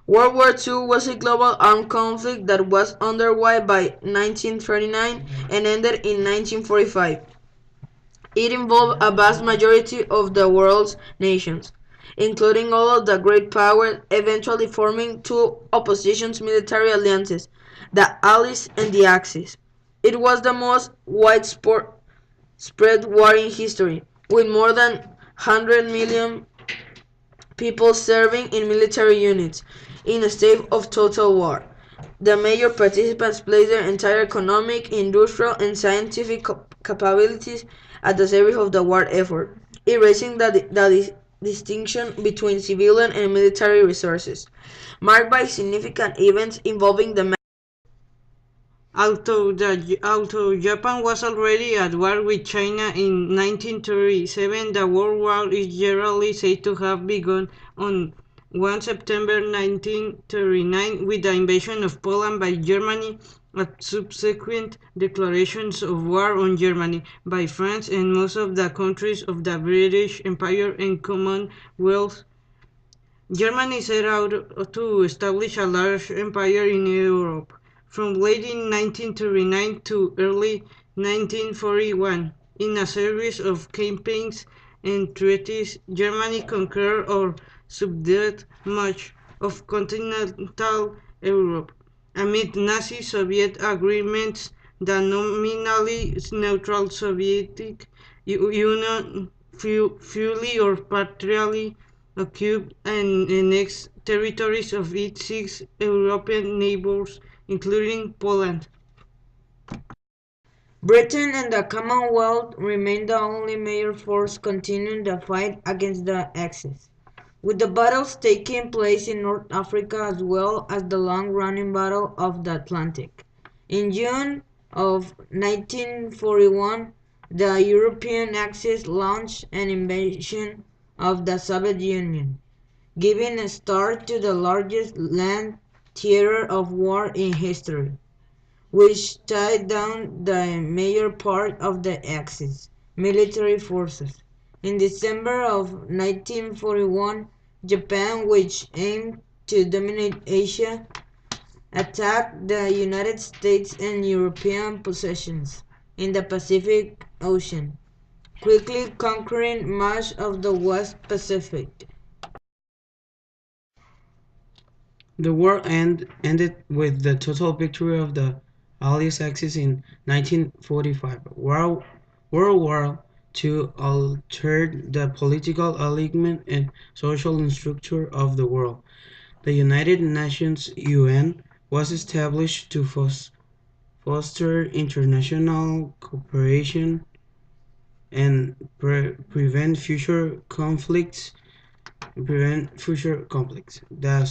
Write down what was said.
World War II was a global armed conflict that was underway by 1939 and ended in 1945. It involved a vast majority of the world's nations, including all of the great powers, eventually forming two opposition military alliances, the Allies and the Axis. It was the most widespread war in history, with more than 100 million people serving in military units in a state of total war. The major participants placed their entire economic, industrial, and scientific capabilities at the service of the war effort, erasing the distinction between civilian and military resources, marked by significant events involving the Although Japan was already at war with China in 1937, the World War is generally said to have begun on 1 September 1939 with the invasion of Poland by Germany and subsequent declarations of war on Germany by France and most of the countries of the British Empire and Commonwealth. Germany set out to establish a large empire in Europe from late in 1939 to early 1941. In a series of campaigns and treaties, Germany conquered or subdued much of continental Europe. Amid Nazi-Soviet agreements, the nominally neutral Soviet Union fully or partially occupied and annexed territories of its six European neighbors, including Poland. Britain and the Commonwealth remained the only major force continuing the fight against the Axis, with the battles taking place in North Africa as well as the long-running Battle of the Atlantic. In June of 1941, the European Axis launched an invasion of the Soviet Union, giving a start to the largest land theater of war in history, which tied down the major part of the Axis military forces. In December of 1941, Japan, which aimed to dominate Asia, attacked the United States and European possessions in the Pacific Ocean, quickly conquering much of the West Pacific. The war ended with the total victory of the Allies Axis in 1945. World War II altered the political alignment and social structure of the world. The United Nations (UN) was established to foster international cooperation and prevent future conflicts. The